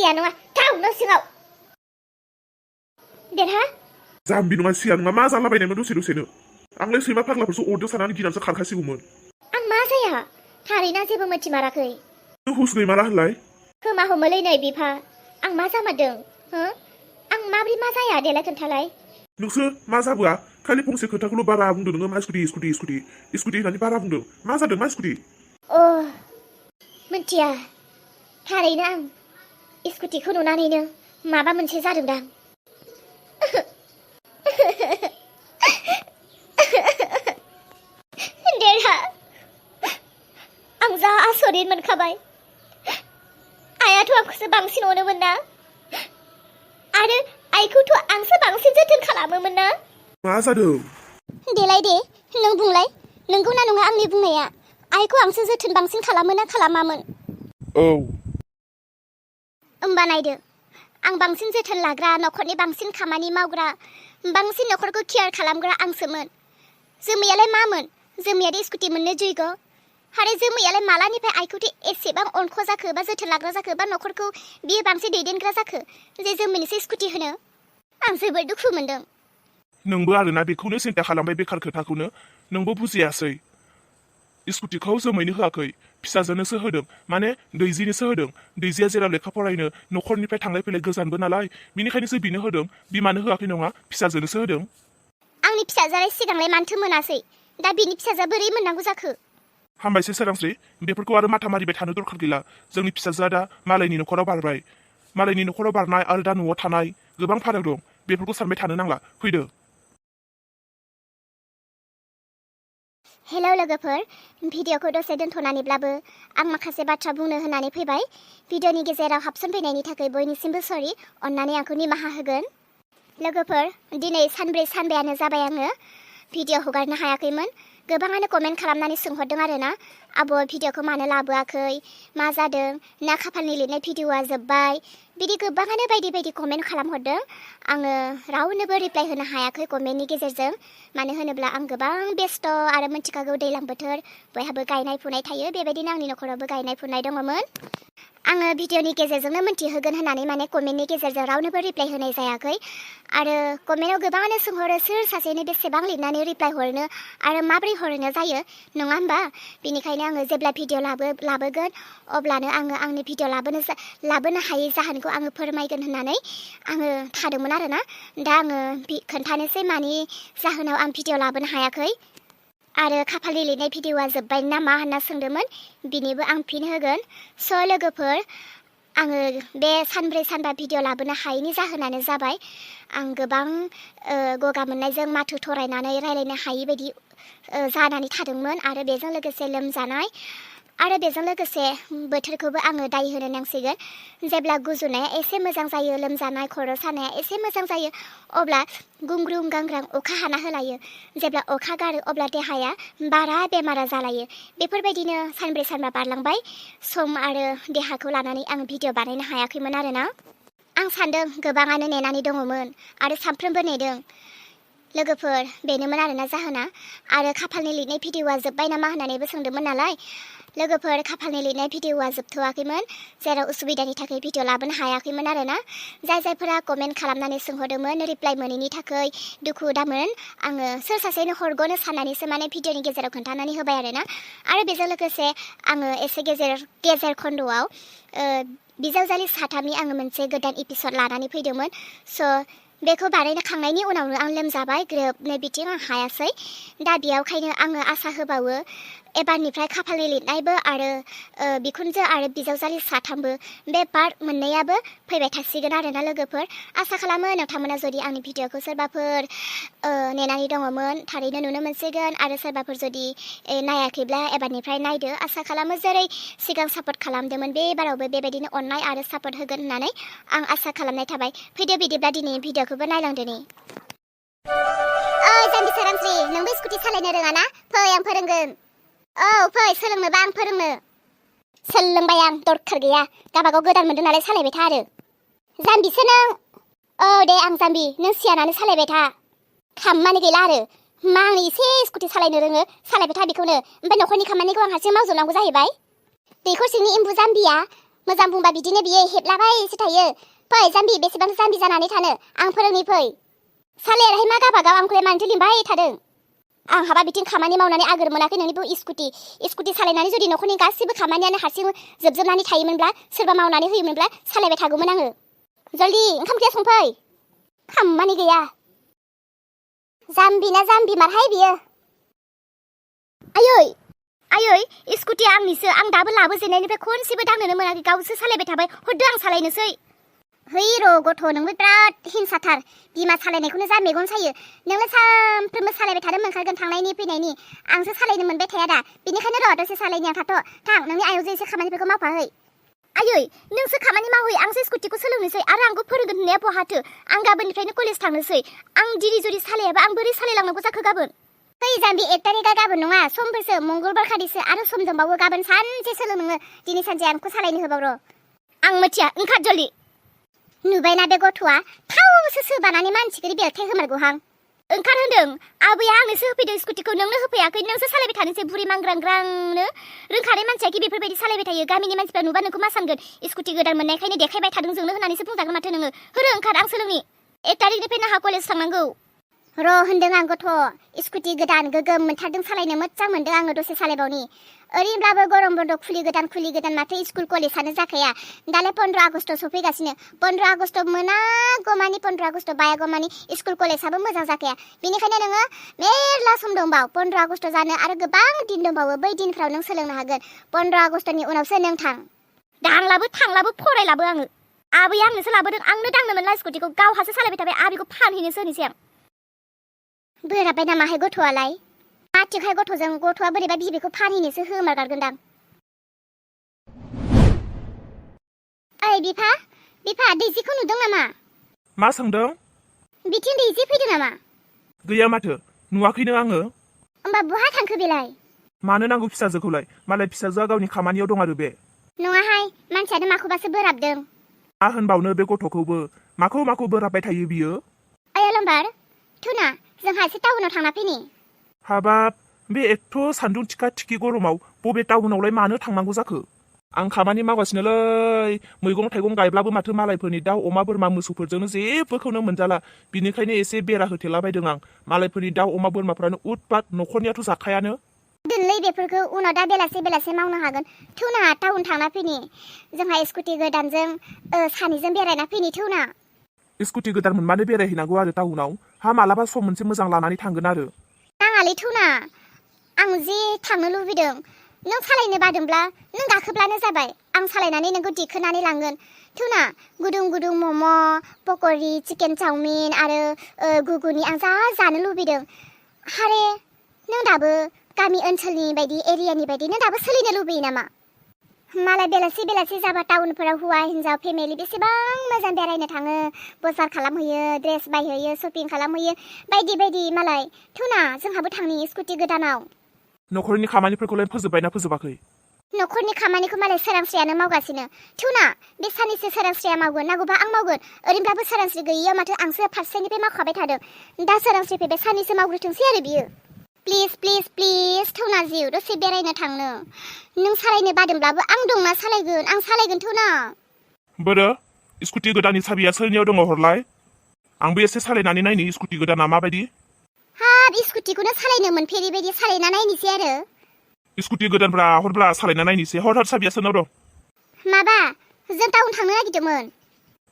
सिया नङा थाव न' सिङाव देरहा जाम्बि नङा सिया नङा मा जालाबायनायमोन दसेनो आंलाय सैमा फाग्लाफोरसो अरदो सानानै गिनानैसो खारखासिगौमोन आं मा जाया थारैनो जेबो मिथिमाराखै नों हुस गैमारा होनलाय खोमा हमोलै नै बिफा आं मा जामारदों हो आं माब्रै मा जाया देलाय खोन्थालाय नोंसो मा जाबोआ खालि फंसे खोथाखौल' बारा बुंदों नोङो मा स्कुटि होननानै बारा बुंदों मा जादों मा स्कुटि मिथिया थारैनो आं स्कुटिखौ नुनानैनो माबा मोनसे जादोंदां देरहा आं जा आसरित मोनखाबाय आइयाथ' आंखौसो बांसिन अनोमोन ना आरो आइखौथ' आंसो बांसिन जोथोन खालामोमोन ना मा जादों देलाय दे नों बुंलाय नंगौ ना नङा आंनि बुंनाया आइखौ आंसो जोथोन बांसिन खालामो ना खालामामोन औ होमबा नायदो आं बांसिन जोथोन लाग्रा न'खरनि बांसिन खामानि मावग्रा बांसिन न'खरखौ केयार खालामग्रा आंसोमोन जोमैयालाय मामोन जोमैयादि स्कुटि मोननो जैग' आरो जोमैयालाय मालानिफ्राय आइखौथ' एसेबां अनख' जाखो बा जोथोन लाग्रा जाखो बा न'खरखौ बियो बांसिन दैदेनग्रा जाखो जे जोमैनोसो स्कुटि होनो आं जोबोद दुखु मोनदों नोंबो आरोना बेखौनो सिन्था खालामबाय बेखार खोथाखौनो नोंबो बुजियासै स्कुटिखौ जोमैनो होआखै फिसाजोनोसो होदों माने दैजिनोसो होदों दैजिया जेराव लेखा फरायनो न'खरनिफ्राय थांलाय फैलाय गोजानबो नालाय बिनिखायनोसो बिनो होदों बिमानो होआखै नङा फिसाजोनोसो होदों आंनि फिसाजोआलाय सिगांलाय मानोथो मोनासै दा बिनि फिसाजोआ बोरै मोननांगौ जाखो हामबायसै सोरांस्रि बेफोरखौ आरो माथा मारिबाय थानो दरखार गैला जोंनि फिसाजोआ दा मालायनि न'खराव बारबाय मालायनि न'खराव बारनाय आरो दा न'आव थानाय गोबां फाराग दं बेफोरखौ सानबाय थानो नांला फैदो हेलौ लोगोफोर भिडिअखौ दसे दोनथ'नानैब्लाबो आं माखासे बाथ्रा बुंनो होननानै फैबाय भिडिअनि गेजेराव हाबसनफैनायनि थाखाय बयनिसिमबो सरि अन्नानै आंखौ निमाहा होगोन लोगोफोर दिनै सानबायानो जाबाय आङो भिडिअ हगारनो हायाखैमोन गोबाङानो कमेन्ट खालामनानै सोंहरदों आरोना आब' भिडिअखौ मानो लाबोआखै मा जादों ना खाफालनि लिरनाय भिडिअआ जोब्बाय बिदि गोबाङानो बायदि बायदि कमेन्ट खालामहरदों आङो रावनोबो रिप्लाय होनो हायाखै कमेन्टनि गेजेरजों मानो होनोब्ला आं गोबां बेस्थ' आरो मिथिखागौ दैज्लां बोथोर बयहाबो गायनाय फुनाय थायो बेबायदिनो आंनि न'खरावबो गायनाय फुनाय दङमोन आङो भिडिअनि गेजेरजोंनो मिन्थिहोगोन होननानै माने कमेन्टनि गेजेरजों रावनोबो रिप्लाय होनाय जायाखै आरो कमेन्टआव गोबाङानो सोंहरो सोर सासेनो बेसेबां लिरनानै रिप्लाय हरनो आरो माबोरै हरनो जायो नङा होमबा बेनिखायनो आङो जेब्ला भिडिअ लाबोगोन अब्लानो आङो आंनि भिडिअ लाबोनो हायै जाहोनखौ आङो फोरमायगोन होननानै आङो थादोंमोन आरोना दा आङो खोन्थानोसै मानि जाहोनाव आं भिडिअ लाबोनो हायाखै आरो खाफालनि लिरनाय भिडिअआ जोब्बाय ना मा होनना सोंदोंमोन बिनिबो आं फिन होगोन स' लोगोफोर आङो बे सानबा भिडिअ लाबोनो हायैनि जाहोनानो जाबाय आं गोबां गगा मोननायजों माथो थरायनानै रायलायनो हायि बायदि जानानै थादोंमोन आरो बेजों लोगोसे लोमजानाय आरो बेजों लोगोसे बोथोरखौबो आङो दाय होनो नांसिगोन जेब्ला गुजुनाया एसे मोजां जायो लोमजानाय खर' सानाया एसे मोजां जायो अब्ला गुंग्रुं गांग्रां अखा हाना होलायो जेब्ला अखा गारो अब्ला देहाया बारा बेमारा जालायो बेफोरबायदिनो सानबा बारलांबाय सम आरो देहाखौ लानानै आं भिडिअ बानायनो हायाखैमोन आरोना आं सान्दों गोबाङानो नेनानै दङमोन आरो सानफ्रोमबो नेदों लोगोफोर बेनोमोन आरोना जाहोना आरो खाफालनि लिरनाय भिडिअआ जोब्बाय नामा होननानैबो सोंदोंमोन नालाय लोगोफोर खाफालनि लिरनाय भिडिअआ जोबथ'वाखैमोन जेराव उसुबिदानि थाखाय भिडिअ लाबोनो हायाखैमोन आरोना जायफोरा कमेन्ट खालामनानै सोंहरदोंमोन रिप्लाय मोनैनि थाखाय दुखु दामोन आङो सोर सासेनो हरग'नो साननानैसो माने भिडिअनि गेजेराव खोन्थानानै होबाय आरोना आरो बेजों लोगोसे आङो एसे गेजेर खन्द'आव बिजावजालि साथामनि आङो मोनसे गोदान एपिसड लानानै फैदोंमोन स' बेखौ बानायखांनायनि उनावनो आं लोमजाबाय ग्रोबनो बिथिं आं हायासै दा बेयावखायनो आङो आसा होबावो एबारनिफ्राय खाफालनि लिरनायबो आरो बिखुनजो आरो बिजावजालि साथामबो बे पार्ट मोननैयाबो फैबाय थासिगोन आरोना लोगोफोर आसा खालामो नोंथांमोना जुदि आंनि भिडिअखौ सोरबाफोर नेनानै दङमोन थारैनो नुनो मोनसिगोन आरो सोरबाफोर जुदि नायाखैब्ला एबारनिफ्राय नायदो आसा खालामो जेरै सिगां सापर्ट खालामदोंमोन बे बारावबो बेबायदिनो अननाय आरो सापर्ट होगोन होननानै आं आसा खालामनाय थाबाय फैदो बिदिब्ला दिनै भिडिअखौबो नायलांदो नै जाम्बि सोरांस्रि नोंबो स्कुटि सालायनो रोङा ना फै आं फोरोंगोन औ फै सोलोंनोबा आं फोरोंनो सोलोंबाय आं दरखार गैया गाबागाव गोदान मोनदों नालाय सालायबाय था आरो जाम्बिसो नों औ दे आं जाम्बि नों सियानानै सालायबाय था खामानि गैला आरो मा आं एसे स्कुटि सालायनो रोङो सालायबाय था बेखौनो ओमफ्राय न'खरनि खामानिखौ आं हारसिं मावजोबनांगौ जाहैबाय दैखर सिंनि एम्बु जाम्बिया मोजां बुंबा बिदिनो बियो हेबलाबायसो थायो। फै जाम्बि, बेसेबां जाम्बि जानानै थानो, आं फोरोंनि फै। सालायाहाय मा गाबागाव आंखौलाय मानोथो लिंबाय थादों? आं हाबा बिथिं खामानि मावनानै आगोर मोनाखै नोंनि बे स्कुटि सालायनानै जुदि न'खरनि गासिबो खामानियानो हारसिं जोबजोबनानै थायोमोनब्ला, सोरबा मावनानै होयोमोनब्ला सालायबाय थागौमोन आङो। जल्दि ओंखाम ओंख्रिया संफै। खामानि गैया। जाम्बि ना जाम्बि मारहाय बियो। आयै स्कुटिया आंनिसो, आं दाबो लाबोजेननायनिफ्राय खनसेबो दांनोनो मोनाखै, गावसो सालायबाय थाबाय। हरदो आं सालायनोसै। है र' गथ', नोंबो बिराद हिंसाथार। बिमा सालायनायखौनो जा मेगन सायो। नोंलाय सानफ्रोमबो सालायबाय थानो मोनखागोन, थांनायनि फैनायनि। आंसो सालायनो मोनबाय थाया दा, बेनिखायनो र' दसे सालायनायाव थाथ'। थां, नोंनि आयंजों एसे खामानिफोरखौ मावफाहै। आयै नोंसो खामानि मावहै, आंसो स्कुटिखौ सोलोंनोसै आरो आंखौ फोरोंगोन होननाया बहाथो? आं गाबोननिफ्रायनो कलेज थांनोसै। आं दिरि जरि सालायाबा आं बोरै सालायलांनांगौ जाखो गाबोन? फै जाम्बि, 1 तारिखआ गाबोन नङा, समफोरसो, मंगलबार खालिसो, आरो सम दंबावो। गाबोन सानसे सोलों नोङो, दिनै सानसे आंखौ सालायनो होबाव र'। आं मिथिया, ओंखार जल्दि। नुबायना बे गथ'आ, थावसो सोबानानै मानसिखौ बेलथाय होमारगौहां। ओंखार होनदों। आबैया आंनोसो होफैदों स्कुटिखौ, नोंनो होफैयाखै। नोंसो सालायबाय थानोसै बुरि मांग्रांग्रांनो। रोंखानाय मानसिया कि बेफोरबायदि सालायबाय थायो? गामिनि मानसिफ्रा नुबा नोंखौ मा सानगोन? स्कुटि गोदान मोननायखायनो देखायबाय थादों जोंनो होननानैसो बुंजागोन माथो नोङो। होरो ओंखार, आं सोलोंनि। 1 तारिखनिफ्राय नोंहा कलेज थांनांगौ। र' होनदों आं गथ', स्कुटि गोदान गोगोम मोनथारदों सालायनो, मोजां मोनदों आङो, दसे सालायबावनि। ओरैनोब्लाबो गरम बन्द खुलि गोदान माथो स्कुल कलेजानो जाखाया। दालाय 15 आगस्ट सफैगासिनो। 15 आगस्ट मोनागौमानि, 15 आगस्ट बायागौमानि स्कुल कलेजाबो मोजां जाखाया। बेनिखायनो नोङो मेरला सम दंबाव, 15 आगस्ट जानो आरो गोबां दिन दंबावो। बै दिनफ्राव नों सोलोंनो हागोन। 15 आगस्टनि उनावसो नों थां। दांलाबो थांलाबो फरायलाबो आङो। आबैया आंनोसो लाबोदों, आंनो दांनो मोनला स्कुटिखौ, गावहासो सालायबाय थाबाय। आबैखौ फानहैनोसो होनोसै आं। बोराबबाय नामाहाय गथ'आलाय? माथिखाय गथ'आ बोरैबा बिबैखौ फानहैनोसो होमारगारगोनदां। ओइ बिफा, दैजिखौ नुदों नामा? मा सोंदों? बिथिं दैजि फैदों नामा? गैया माथो, नुवाखैनो आङो। होमबा बहा थांखो बेलाय? मानो नांगौ फिसाजोखौलाय? मालाय फिसाजोआ गावनि खामानियाव दं आरो बे। नङाहाय, मानसियानो माखौबासो बोराबदों। मा होनबावनो बे गथ'खौबो, माखौ बोराबबाय थायो बियो? ओइ अलंबार, थुना, जोंहा एसे टाउनाव थांना फैनि। हाबाब, बे एथ' सान्दुं थिखा थिखि गरमाव बबे टाउनावलाय मानो थांनांगौ जाखो? आं खामानि मावगासिनोलै, मैगं थाइगं गायब्लाबो माथो मालायफोरनि दाउ अमा बोरमा मोसौफोरजोंनो जेबोखौनो मोनजाला। बिनिखायनो एसे बेरा होथेलाबायदों आं। मालायफोरनि दाउ अमा बोरमाफ्रानो उतपात, न'खरनियाथ' जाखायानो। दोनलै बेफोरखौ, उनाव दा बेलासे मावनो हागोन। थौना, टाउन थांना फैनि। जोंहा स्कुटि गोदानजों सानैजों बेरायना फैनि। थौना। स्कुटि गोदान मोनबानो बेरायहैनांगौ आरो टाउनाव? हा, मालाबा सम मोनसे मोजां लानानै थांगोन आरो। नाङालै थौना, आं जे थांनो लुबैदों। नों सालायनो बादोंब्ला नों गाखोब्लानो जाबाय, आं सालायनानै नोंखौ दिखोनानै लांगोन। थौना, गुदुं मम', पक'रि, चिकेन चावमिन आरो गुगुनि आं जा जानो लुबैदों। हारे, नों दाबो गामि ओनसोलनि बायदि, एरियानि बायदि नों दाबो सोलिनो लुबैयो नामा? मालाय बेलासि जाबा टाउनफोराव हौवा हिन्जाव फेमिलि बेसेबां मोजां बेरायनो थाङो, बाजार खालामहैयो, ड्रेस बायहैयो, शपिं खालामहैयो, बायदि मालाय। थौना, जोंहाबो थांनि स्कुटि गोदानाव। न'खरनि खामानिफोरखौलाय फोजोबबायना फोजोबाखै? न'खरनि खामानिखौ मालाय सोरांस्रियानो मावगासिनो। थौना, बे साननैसो सोरांस्रिया मावगोन, नांगौबा आं मावगोन। ओरैनोब्लाबो सोरांस्रि गैयियाव माथो आंसो फारसेनिफ्राय मावखाबाय थादों। दा सोरांस्रि फैबाय, साननैसो मावग्रोथोंसै आरो बियो। प्लिज थौना जिउ, दसे बेरायनो थांनो। नों सालायनो बादोंब्लाबो आं दंना सालायगोन, आं सालायगोन थौना। बोरो, स्कुटि गोदाननि साबिया सोरनियाव दङ हरलाय? आंबो एसे सालायनानै नायनि स्कुटि गोदाना माबायदि। हाब, स्कुटिखौनो सालायनो मोनफेरि बायदि सालायना नायनोसै आरो। स्कुटि गोदानब्रा, हरब्ला सालायना नायनोसै। हर साबिया सोरनाव दं? माबा, जों टाउन थांनो नागिरदोंमोन।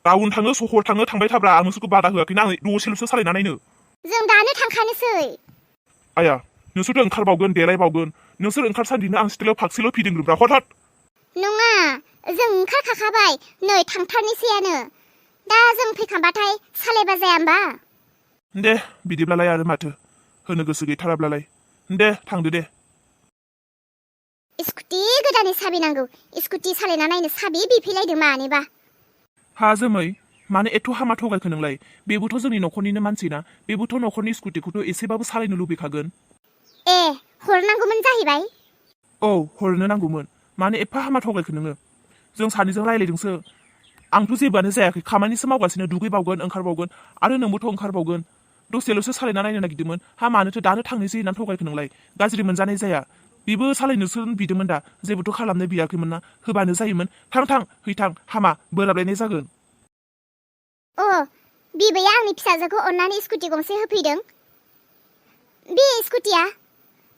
टाउन थाङो, सहर थाङो, थांबाय थाब्रा। आं नोंसोरखौ बादा होआखैना, आं दसेल'सो सालायना नायनो। जों दानो थांखानोसै। आया, नोंसोरथ' ओंखारबावगोन, देलायबावगोन। नोंसोर ओंखारसान्दिनो आं सिथ्लायाव फाक्सेल' फिदिंग्रोब्रा। हर। नङा, जों ओंखारखाबाय, नै थांथारनोसैयानो। दा जों फैखांबाथाय सालायबा जाया होमबा? दे, बिदिब्लालाय आरो माथो, होनो गोसो गैथाराब्लालाय। दे, थांदो दे। स्कुटि गोदाननि साबि नांगौ, स्कुटि सालायना नायनो साबि बिफैलायदों मानोबा। हा जोमै, मानो एथ' हामा थगायखो नोंलाय? बेबोथ' जोंनि न'खरनिनो मानसिना, बेबोथ' न'खरनि स्कुटिखौथ' एसेबाबो सालायनो लुबैखागोन। ए, हरनांगौमोन जाहैबाय। औ, हरनो नांगौमोन। मानो एफा हामा थगायखो नोङो? जों सानैजों रायलायदोंसो। आंथ' जेबोआनो जायाखै, खामानिसो मावगासिनो, दुगैबावगोन, ओंखारबावगोन, आरो नोंबोथ' ओंखारबावगोन। दसेल'सो सालायना नायनो नागिरदोंमोन। हा, मानोथो दानो थांनोसै होननानै थगायखो नोंलाय? गाज्रि मोनजानाय जाया। बेबो सालायनोसो बिदोंमोन दा जेबोथ' खालामनो बियाखैमोन ना होबानो जायोमोन थां हैथां हामा बोराबलायनाय जागोन अ बिबैया आंनि फिसाजोखौ अननानै स्कुटि गंसे होफैदों बे स्कुटिया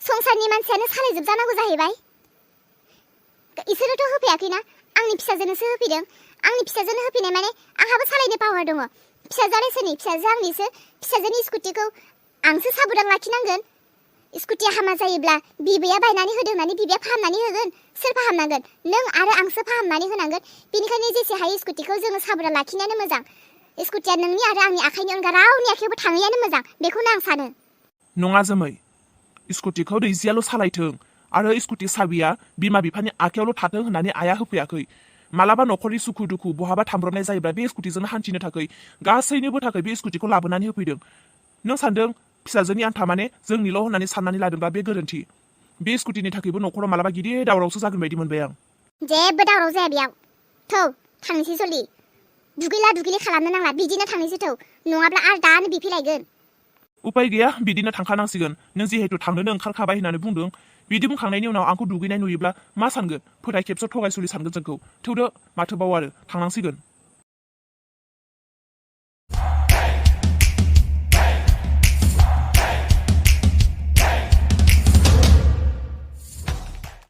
संसारनि मानसियानो सालायजोबजानांगौ जाहैबाय इसोरोथ' होफैयाखैना आंनि फिसाजोनोसो होफैदों आंनि फिसाजोनो होफैनाय माने आंहाबो सालायनो पावार दङ फिसाजोआलाय सोरनि फिसाजो आंनिसो फिसाजोनि स्कुटिखौ आंसो साबधान लाखिनांगोन स्कुटिया हामा जायोब्ला बिबैया बायनानै होदों होननानै बिबैया फाहामनानै होगोन सोर फाहामनांगोन नों आरो आंसो फाहामनानै होनांगोन बेनिखायनो जेसे हायो स्कुटिखौ जोङो साबधान लाखिनायानो मोजां स्कुटिया नोंनि आरो आंनि आखाइनि अनगा रावनि आखाइयावबो थाङैयानो मोजां बेखौनो आं सानो नङा जोमै स्कुटिखौ दैजियाल' सालायथों आरो स्कुटि साबिया बिमा बिफानि आखायावल' थाथों होननानै आइया होफैयाखै मालाबा न'खरनि सुखु दुखु बहाबा थांब्रबनाय जायोब्ला बे स्कुटिजोंनो हान्थिनो थाखाय गासैनोबो थाखाय बे स्कुटिखौ लाबोनानै होफैदों नों सानदों फिसाजोनि आन्था माने जोंनिल' होननानै साननानै लादोंबा बे गोरोन्थि बे स्कुटिनि थाखायबो न'खराव मालाबा गिदिर दावरावसो जागोन बायदि मोनबाय आं जेबो दावराव जाया बेयाव थौ थांनोसै जलदि दुगैला खालामनो नांला बिदिनो थांनोसै थौ नङाब्ला आरो दानो बिफैलायगोन उपाय गैया बिदिनो थांखानांसिगोन नों जिहेतु थांनोनो ओंखारखाबाय होननानै बुंदों बिदि बुंखांनायनि उनाव आंखौ दुगैनाय नुयोब्ला मा सानगोन फोथाय खेबस' थगायसुलि सानगोन जोंखौ थौदो माथोबाव आरो थांनांसिगोन